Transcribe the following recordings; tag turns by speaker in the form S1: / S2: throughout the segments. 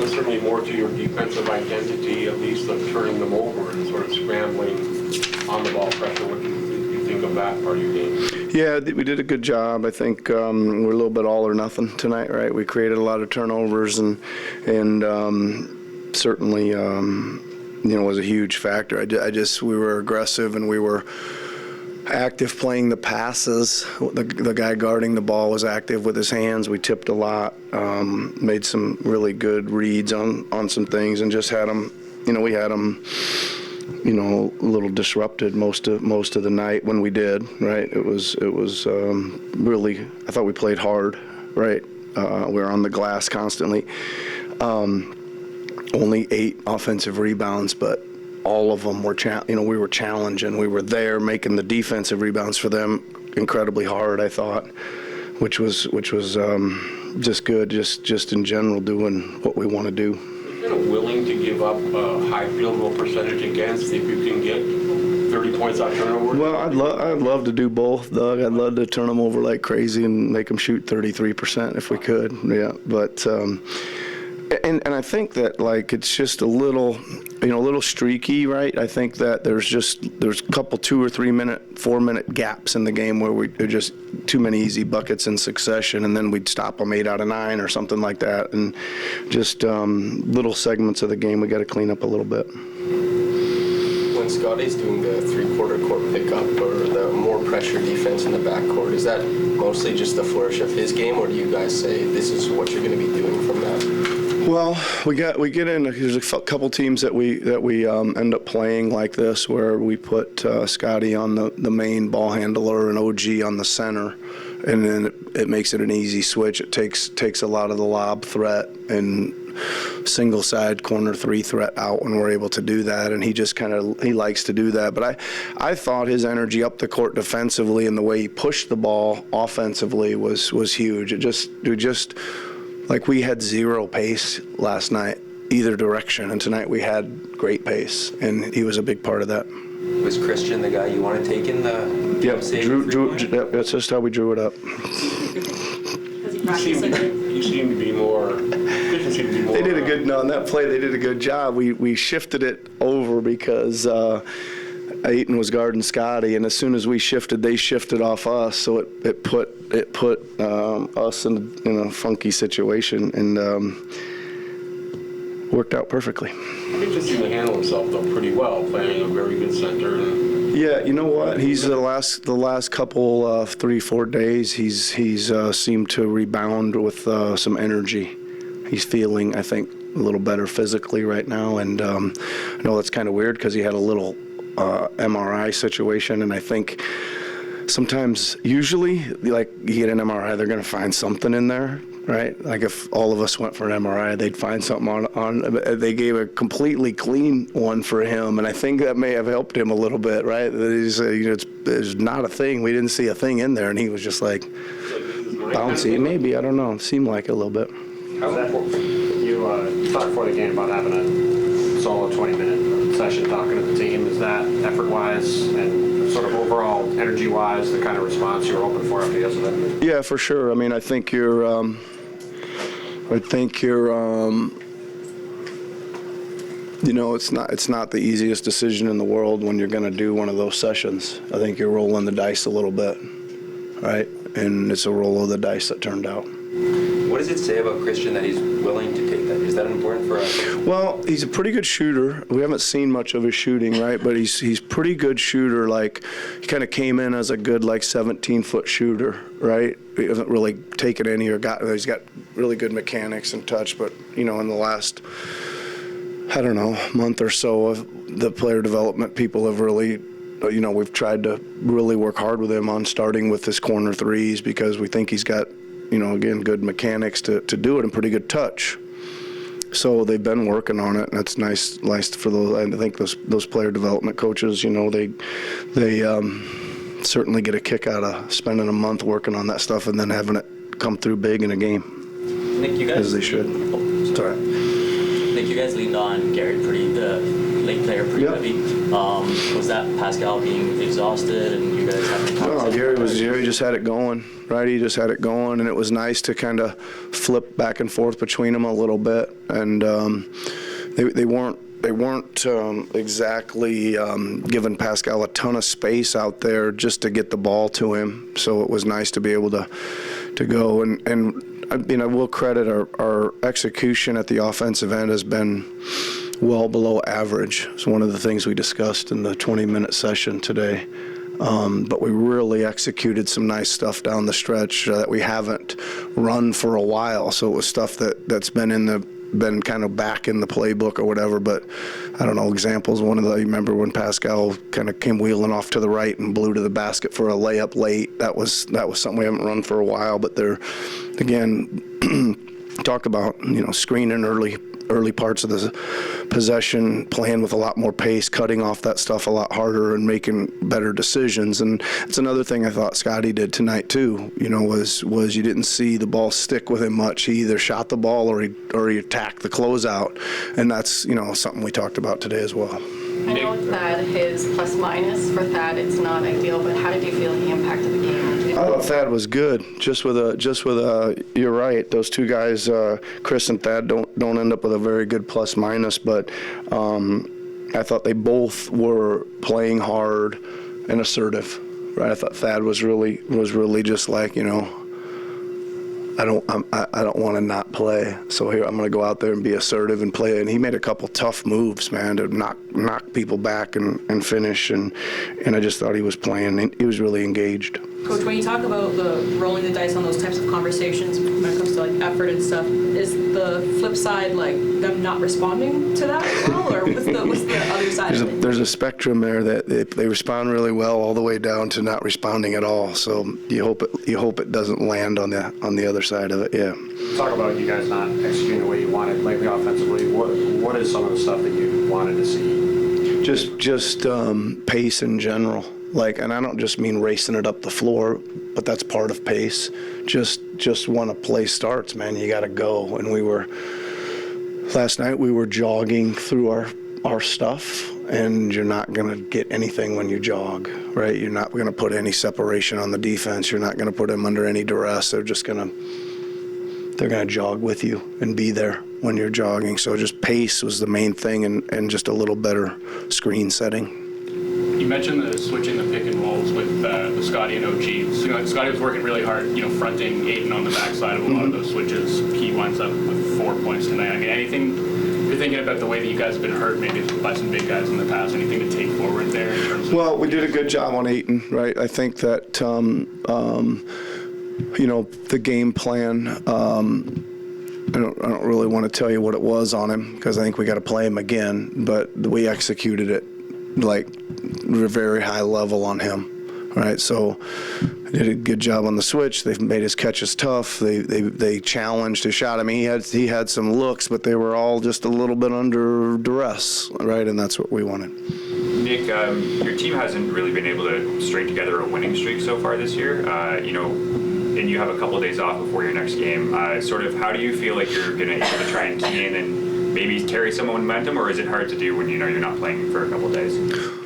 S1: was certainly more to your defensive identity, at least of turning them over and sort of scrambling on the ball pressure. What do you think of that part of your game?
S2: Yeah, we did a good job. I think we're a little bit all or nothing tonight, right? We created a lot of turnovers and certainly, was a huge factor. We were aggressive and we were active playing the passes. The guy guarding the ball was active with his hands. We tipped a lot, made some really good reads on some things, and just had them. We had them. A little disrupted most of the night when we did. Right. It was really. I thought we played hard. Right. We were on the glass constantly. Only 8 offensive rebounds, but all of them were, we were challenging. We were there making the defensive rebounds for them incredibly hard, I thought, which was just good, just in general doing what we want to do.
S1: You're kind of willing to give up a high field goal percentage against if you can get 30 points out turnover? Well,
S2: I'd love to do both, Doug. I'd love to turn them over like crazy and make them shoot 33% if we could. Yeah, but. And I think that it's just a little streaky, right? I think that there's a couple 2 or 3 minute, 4 minute gaps in the game where they're just too many easy buckets in succession, and then we'd stop them 8 out of 9 or something like that, and just little segments of the game we got to clean up a little bit.
S3: When Scotty's doing the 3-quarter court pickup or the more pressure defense in the backcourt, is that mostly just the flourish of his game, or do you guys say this is what you're going to be doing from that?
S2: Well, we get in. There's a couple teams that we end up playing like this, where we put Scotty on the main ball handler and OG on the center, and then it makes it an easy switch. It takes a lot of the lob threat and single side corner 3 threat out when we're able to do that, and he just he likes to do that. But I thought his energy up the court defensively and the way he pushed the ball offensively was huge. It just we had 0 pace last night, either direction, and tonight we had great pace, and he was a big part of that.
S4: Was Christian the guy you want to take in the
S2: Yep, that's just how we drew it up.
S1: You seem to be more.
S2: They did a good on that play. They did a good job. We shifted it over because Ayton was guarding Scotty, and as soon as we shifted, they shifted off us. So it put us in a funky situation, and worked out perfectly.
S1: He just seemed to handle himself though pretty well, playing a very good center.
S2: Yeah, you know what? He's the last couple 3-4 days. He's seemed to rebound with some energy. He's feeling, I think, a little better physically right now, and I know that's kind of weird because he had a little MRI situation, and I think usually, you get an MRI, they're going to find something in there, right? Like if all of us went for an MRI, they'd find something on. They gave a completely clean one for him, and I think that may have helped him a little bit, right? It's not a thing. We didn't see a thing in there, and he was just bouncy. Maybe, I don't know. It seemed like a little bit.
S5: How's that? You talked before the game about having a solid 20-minute session talking to the team. Is that effort-wise and sort of overall energy-wise the kind of response you were hoping for after yesterday?
S2: Yeah, for sure. I mean, I think you're it's not the easiest decision in the world when you're going to do one of those sessions. I think you're rolling the dice a little bit, right? And it's a roll of the dice that turned out.
S4: What does it say about Christian that he's willing to take that? Is that important for us?
S2: Well, he's a pretty good shooter. We haven't seen much of his shooting, right? But he's pretty good shooter. He kind of came in as a good 17-foot shooter, right? He hasn't really taken any he's got really good mechanics and touch. But in the last, month or so, the player development people have really. We've tried to really work hard with him on starting with his corner threes because we think he's got, again, good mechanics to do it and pretty good touch. So they've been working on it, and it's nice for those. I think those player development coaches, they certainly get a kick out of spending a month working on that stuff and then having it come through big in a game.
S4: Nick, you guys,
S2: as they should. Sorry.
S6: Like, you guys leaned on Garrett the late player pretty
S2: Yep.
S6: heavy. Was that Pascal being exhausted and you guys having
S2: No, Gary just had it going, right? He just had it going, and it was nice to kind of flip back and forth between them a little bit. And they weren't exactly giving Pascal a ton of space out there just to get the ball to him. So it was nice to be able to go. And I will credit our execution at the offensive end has been well below average. It's one of the things we discussed in the 20-minute session today. But we really executed some nice stuff down the stretch that we haven't run for a while. So it was stuff that's been kind of back in the playbook or whatever. But I don't know, examples. You remember when Pascal kind of came wheeling off to the right and blew to the basket for a layup late. That was something we haven't run for a while. But they're, again, talk about, screening early parts of the possession, playing with a lot more pace, cutting off that stuff a lot harder and making better decisions. And it's another thing I thought Scotty did tonight too, was you didn't see the ball stick with him much. He either shot the ball or he attacked the closeout. And that's, something we talked about today as well.
S7: I know Thad, his plus minus for Thad, it's not ideal, but how did you feel he impacted the game?
S2: I thought Thad was good. Just with you're right. Those two guys, Chris and Thad, don't end up with a very good plus minus, but I thought they both were playing hard and assertive. Right? I thought Thad was really just like, I don't want to not play. So here I'm going to go out there and be assertive and play. And he made a couple tough moves, man, to knock people back and finish. And I just thought he was playing. He was really engaged.
S8: Coach, when you talk about the rolling the dice on those types of conversations when it comes to like effort and stuff, is the flip side like them not responding to that as well, or what's the other side of it?
S2: There's a spectrum there that they respond really well all the way down to not responding at all. So you hope it doesn't land on the other side of it. Yeah.
S5: Talk about you guys not executing the way you wanted lately offensively. What is some of the stuff that you wanted to see?
S2: Just pace in general. And I don't just mean racing it up the floor, but that's part of pace. Just when a play starts, man, you got to go. And last night we were jogging through our stuff, and you're not going to get anything when you jog, right? You're not going to put any separation on the defense. You're not going to put them under any duress. They're going to jog with you and be there when you're jogging. So just pace was the main thing, and just a little better screen setting.
S9: You mentioned the switching the pick and rolls with Scotty and OG. So, Scotty was working really hard, fronting Aiden on the backside of a lot of those switches. He winds up with 4 points tonight. I mean, anything you're thinking about the way that you guys have been hurt, maybe by some big guys in the past, anything to take forward there in terms of...
S2: Well, we did a good job on Aiden, right? I think that, the game plan, I don't really want to tell you what it was on him because I think we got to play him again, but we executed it like a very high level on him, right? So did a good job on the switch. They've made his catches tough. They challenged his shot. I mean, he had some looks, but they were all just a little bit under duress, right? And that's what we wanted.
S10: Nick, your team hasn't really been able to string together a winning streak so far this year. And you have a couple of days off before your next game. Sort of, how do you feel like you're going to be able to try and key in and maybe carry some momentum, or is it hard to do when you're not playing for a couple of days?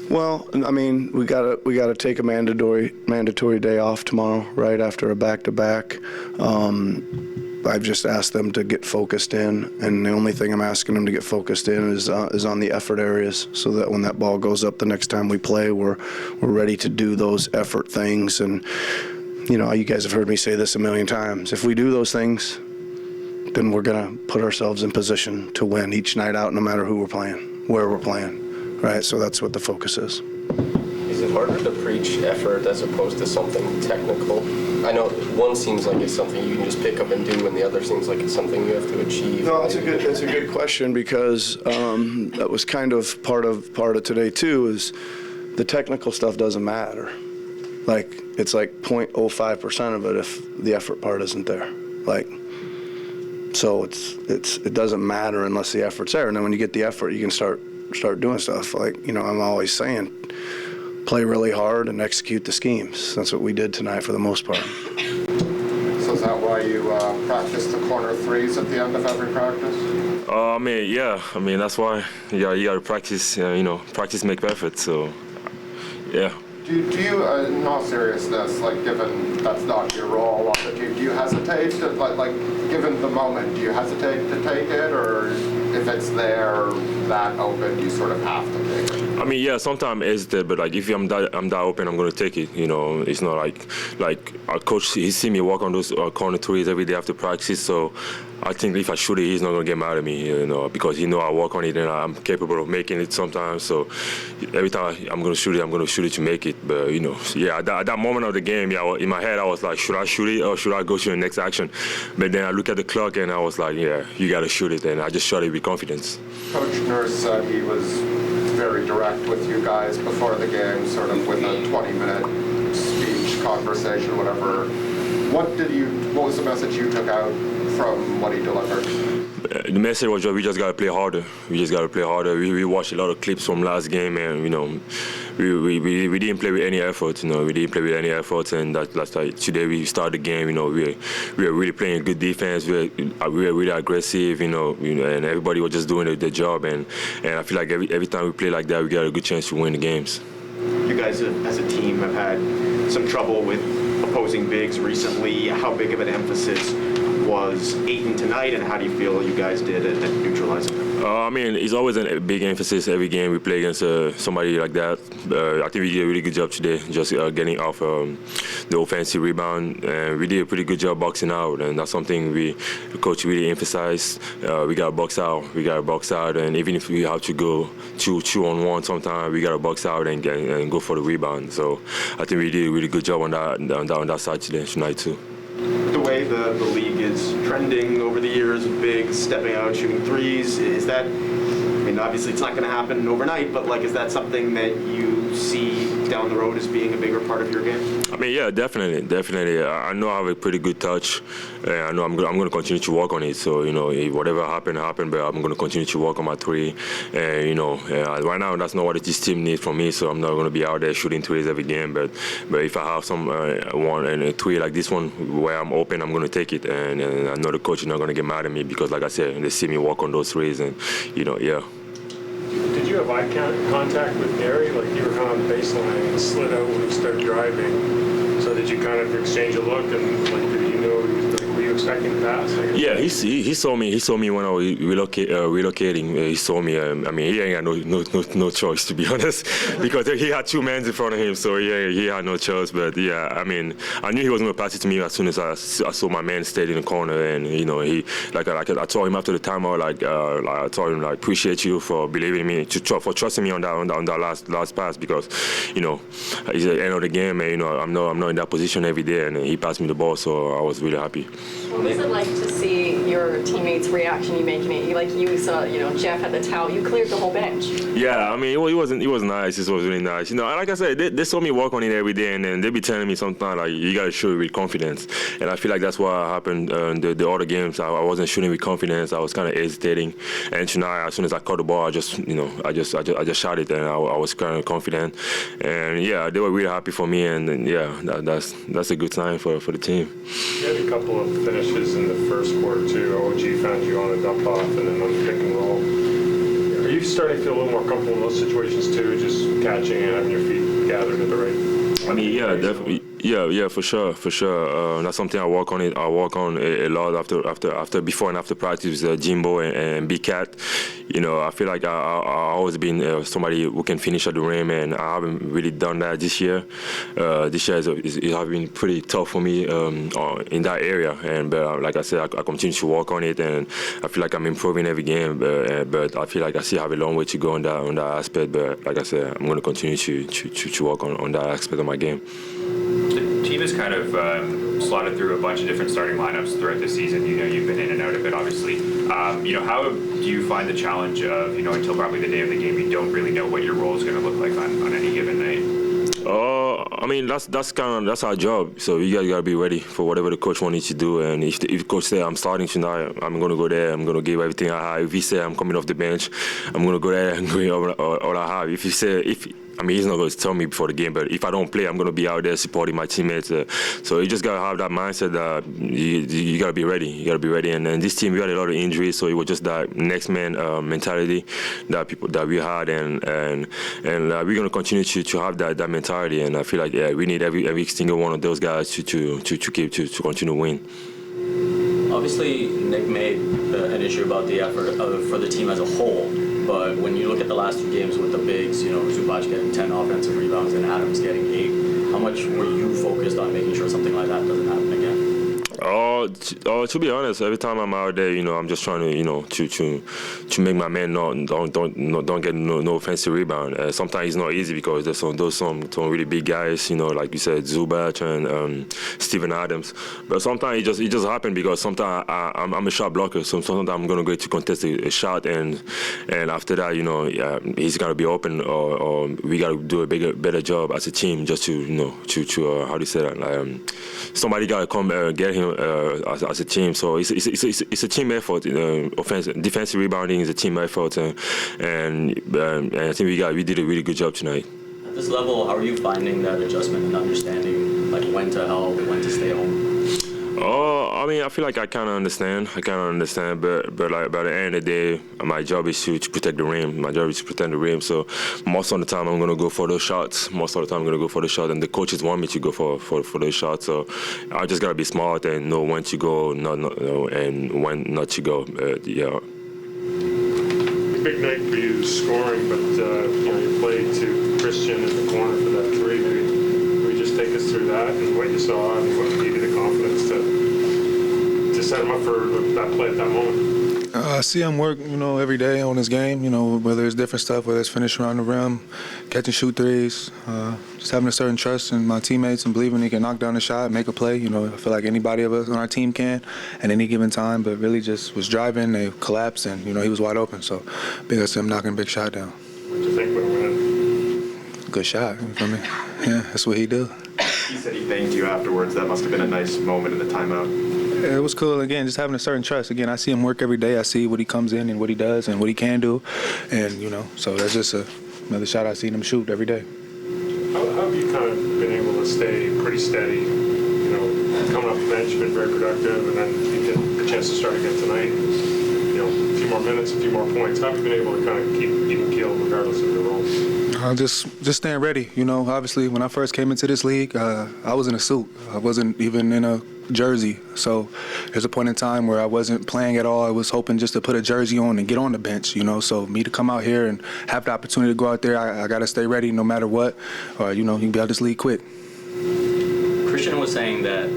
S2: Well, I mean, we gotta take a mandatory day off tomorrow, right after a back-to-back. I've just asked them to get focused in, and the only thing I'm asking them to get focused in is on the effort areas, so that when that ball goes up the next time we play, we're ready to do those effort things. And you guys have heard me say this a million times. If we do those things, then we're going to put ourselves in position to win each night out, no matter who we're playing, where we're playing, right? So that's what the focus is.
S3: Is it harder to preach effort as opposed to something technical? I know one seems like it's something you can just pick up and do, and the other seems like it's something you have to achieve. No,
S2: that's a good question, because that was kind of part of today too. Is the technical stuff doesn't matter. It's like 0.05% of it if the effort part isn't there. So it doesn't matter unless the effort's there. And then when you get the effort, you can start doing stuff. I'm always saying, play really hard and execute the schemes. That's what we did tonight for the most part.
S11: So is that why you practice the corner threes at the end of every practice?
S12: That's why you got to practice. Practice make perfect. So, yeah.
S11: Do you, in all seriousness, like given that's not your role on the team, do you hesitate to, like given the moment, do you hesitate to take it, or if it's there that open, you sort of have to take it?
S12: Sometimes it's there, but like if I'm that open, I'm gonna take it. It's not like our coach. He see me walk on those corner threes every day after practice, so I think if I shoot it, he's not gonna get mad at me, because he know I work on it and I'm capable of making it sometimes. So every time I'm gonna shoot it to make it. But at that moment of the game, in my head I was like, should I shoot it or should I go to the next action? But then I look at the clock and I was like, yeah, you gotta shoot it, and I just shot it with confidence.
S11: Coach Nurse said he was very direct with you guys before the game, sort of with a 20-minute speech, conversation, whatever. What was the message you took out from what he delivered?
S12: The message was we just gotta play harder. We watched a lot of clips from last game, and we didn't play with any effort. And that's like today we started the game. We were really playing good defense. We were really aggressive. And everybody was just doing their job. And I feel like every time we play like that, we got a good chance to win the games.
S13: You guys, as a team, have had some trouble with opposing bigs recently. How big of an emphasis was Ayton tonight, and how do you feel you guys did at neutralizing them?
S12: It's always a big emphasis every game we play against somebody like that. I think we did a really good job today, just getting off the offensive rebound, and we did a pretty good job boxing out, and that's something the coach really emphasized. We got to box out, and even if we have to go two on one, sometimes we got to box out and go for the rebound. So I think we did a really good job on that side tonight too.
S13: The way the league is trending over the years, bigs stepping out, shooting threes, is that, obviously it's not going to happen overnight, but is that something that you see down the road as being a bigger part of your game?
S12: Definitely. I know I have a pretty good touch. I know I'm going to continue to work on it. So, whatever happened, but I'm going to continue to work on my three. And, right now, that's not what this team needs from me, so I'm not going to be out there shooting threes every game. But if I have some one and a three like this one where I'm open, I'm going to take it. And I know the coach is not going to get mad at me because, like I said, they see me work on those threes and, yeah.
S14: Did you have eye contact with Gary? Like you were kind of on the baseline and slid out when you started driving. So did you kind of exchange a look and did you know, were you expecting to pass?
S12: Yeah, he saw me. He saw me when I was relocating. He saw me. He ain't got no choice, to be honest, because he had two men in front of him, so he had no choice. But yeah, I knew he was going to pass it to me as soon as I saw my man stayed in the corner, and he I told him after the timeout, I told him appreciate you for believing in me, for trusting me on that last pass, because it's the end of the game, and I'm not in that position every day, and he passed me the ball, so I was really happy.
S7: What was it like to see your teammates' reaction? You making it you saw, Jeff at the towel. You cleared the whole bench.
S12: Yeah, it was nice. It was really nice. Like I said, they saw me work on it every day, and then they be telling me sometimes you gotta shoot it with confidence. And I feel like that's what happened the other games. I wasn't shooting with confidence. I was kind of hesitating. And tonight, as soon as I caught the ball, I just shot it, and I was kind of confident. And yeah, they were really happy for me, and that's a good sign for the team.
S14: You had a couple of finishes in the first quarter too. OG found you on a dump off and then on the pick and roll. Are you starting to feel a little more comfortable in those situations too, just catching and having your feet gathered at the right?
S12: Yeah, definitely. Yeah, for sure. That's something I work on. I work on a lot after before and after practice with Jimbo and Big Cat. I feel like I always been somebody who can finish at the rim, and I haven't really done that this year. This year it has been pretty tough for me in that area, but like I said, I continue to work on it, and I feel like I'm improving every game. But I feel like I still have a long way to go on that aspect. But like I said, I'm going to continue to work on that aspect of my game.
S10: The team has kind of slotted through a bunch of different starting lineups throughout the season. You've been in and out of it, obviously. How do you find the challenge of, until probably the day of the game, you don't really know what your role is going to look like on any given night? That's our job. So you guys gotta be ready for whatever the coach wants you to do. And if the coach say I'm starting tonight, I'm gonna go there. I'm gonna give everything I have. If he say I'm coming off the bench, I'm gonna go there and give all I have. If he say
S12: I mean, he's not going to tell me before the game, but if I don't play, I'm going to be out there supporting my teammates. So you just got to have that mindset that you got to be ready. You got to be ready. And this team, we had a lot of injuries, so it was just that next man mentality that we had, and we're going to continue to have that mentality. And I feel like we need every single one of those guys to continue to win.
S6: Obviously, Nick made an issue about the effort for the team as a whole, but when you look at the last 2 games with the bigs, Zubac getting 10 offensive rebounds and Adams getting 8, how much were you focused on making sure something like that doesn't happen again?
S12: To be honest, every time I'm out there, I'm just trying to to make my men don't get no offensive rebound. Sometimes it's not easy because there's some really big guys, like you said, Zubac and Steven Adams. But sometimes it just happens because sometimes I'm a shot blocker, so sometimes I'm gonna go to contest a shot, and after that, he's gonna be open, or we gotta do a better job as a team just to how do you say that? Somebody gotta come get him as a team. So it's a team effort. Defensive rebounding is a team effort, and I think we did a really good job tonight.
S6: At this level, how are you finding that adjustment and understanding when to help, when to stay home?
S12: I mean, I feel like I kind of understand, but like by the end of the day, my job is to protect the rim. My job is to protect the rim. So most of the time, I'm gonna go for those shots. And the coaches want me to go for those shots. So I just gotta be smart and know when to go, and when not to go. Yeah.
S14: Big night for you scoring, but you played to Christian in the corner for that 3. Maybe just take us through that and what you saw and what gave you the confidence to set him up for that play at that moment.
S15: I see him work, every day on his game, whether it's different stuff, whether it's finishing around the rim, catch and shoot threes, just having a certain trust in my teammates and believing he can knock down a shot, make a play. I feel like anybody of us on our team can at any given time, but really just was driving, they collapsed, and, he was wide open. So big ups to him knocking a big shot down.
S14: What did you think when it went?
S15: Good shot, you feel me? Yeah, that's what he do.
S13: He said he thanked you afterwards. That must have been a nice moment in the timeout.
S15: Yeah, it was cool. Again, just having a certain trust. Again, I see him work every day. I see what he comes in and what he does and what he can do. And, so that's just another shot I seen him shoot every day.
S14: How have you kind of been able to stay pretty steady? Coming off the bench, been very productive, and then you get the chance to start again tonight. A few more minutes, a few more points. How have you been able to kind of keep even keel regardless of your role?
S15: Just staying ready. Obviously, when I first came into this league, I was in a suit. I wasn't even in a jersey. So there's a point in time where I wasn't playing at all. I was hoping just to put a jersey on and get on the bench, So me to come out here and have the opportunity to go out there, I got to stay ready no matter what, or, you can be out this league quick.
S6: Christian was saying that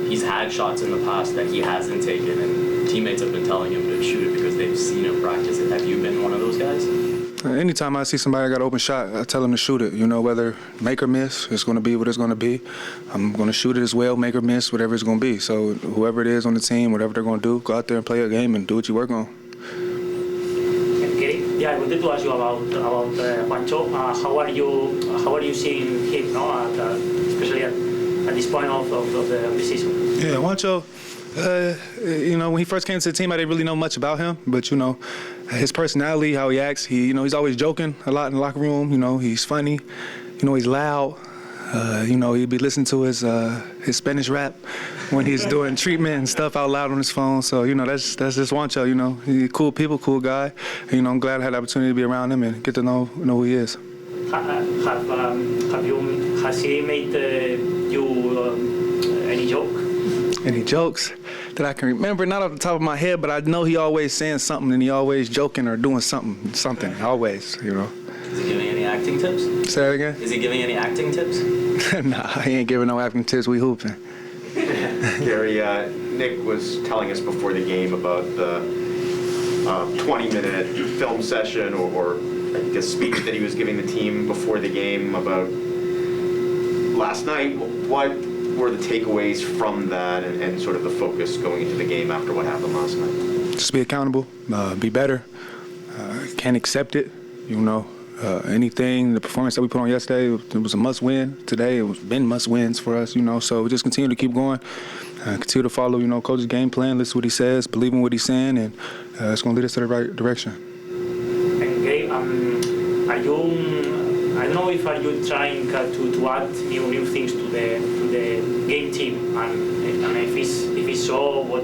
S6: he's had shots in the past that he hasn't taken, and teammates have been telling him to shoot it because they've seen him practice it. Have you been one of those guys?
S15: Anytime I see somebody got an open shot, I tell them to shoot it. Whether make or miss, it's going to be what it's going to be. I'm going to shoot it as well, make or miss, whatever it's going to be. So whoever it is on the team, whatever they're going to do, go out there and play a game and do what you work on.
S16: Okay. Yeah, I wanted to ask you about Juancho. How are you seeing him, especially at this point of the season?
S15: Yeah, Juancho. When he first came to the team, I didn't really know much about him, but his personality, how he acts, he's always joking a lot in the locker room. He's funny. He's loud. He'd be listening to his Spanish rap when he's doing treatment and stuff out loud on his phone. So that's just Juancho. He's cool people, cool guy. I'm glad I had the opportunity to be around him and get to know who he is.
S16: Has he made you any joke?
S15: Any jokes that I can remember? Not off the top of my head, but I know he always saying something and he always joking or doing something, always,
S6: Is he giving any acting tips?
S15: Say that again?
S6: Is he giving any acting tips?
S15: Nah, he ain't giving no acting tips. We hooping.
S13: Gary, Nick was telling us before the game about the 20-minute film session or I guess speech that he was giving the team before the game about last night. What were the takeaways from that and sort of the focus going into the game after what happened last night?
S15: Just be accountable, be better, can't accept it, anything, the performance that we put on yesterday, it was a must-win. Today, it was been must-wins for us, so we just continue to keep going, continue to follow, coach's game plan, listen to what he says, believe in what he's saying, and it's going to lead us to the right direction.
S16: Okay, are I don't know if are you trying to add new things to the game team, and if it's so, what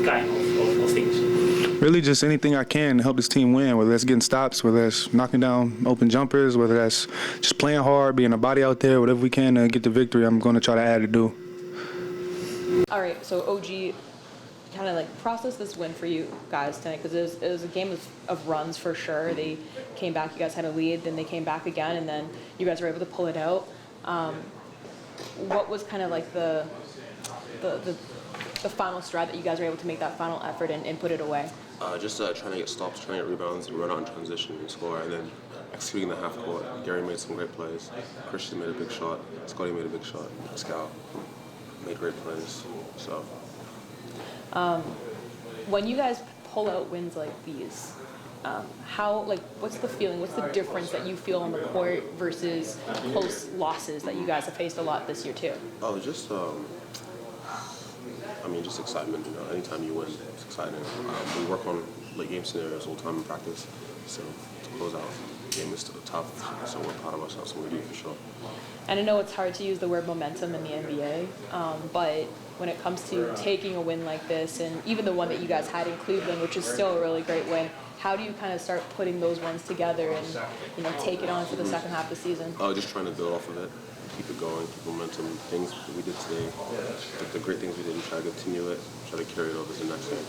S16: kind of things?
S15: Really just anything I can to help this team win, whether that's getting stops, whether that's knocking down open jumpers, whether that's just playing hard, being a body out there, whatever we can to get the victory, I'm going to try to add to do.
S8: All right, so OG, kind of like process this win for you guys tonight, because it was a game of runs for sure. They came back, you guys had a lead, then they came back again, and then you guys were able to pull it out. What was kind of like the final stride that you guys were able to make that final effort and put it away?
S17: Just trying to get stops, trying to get rebounds, and run out in transition and score, and then executing the half court. Gary made some great plays. Christian made a big shot. Scotty made a big shot. Scout made great plays. So.
S8: When you guys pull out wins like these, what's the feeling? What's the difference that you feel on the court versus close losses that you guys have faced a lot this year too?
S17: Oh, just just excitement. Anytime you win, it's exciting. We work on late game scenarios all the time in practice, so to close out the game is still tough. So we're proud of ourselves, and we do for sure.
S8: And I know it's hard to use the word momentum in the NBA, but when it comes to taking a win like this, and even the one that you guys had in Cleveland, which is still a really great win, how do you kind of start putting those ones together and take it on for the second half of the season?
S17: Just trying to build off of it, keep it going, keep momentum. Things that we did today, the great things we did, and try to continue it, try to carry it over to the next game.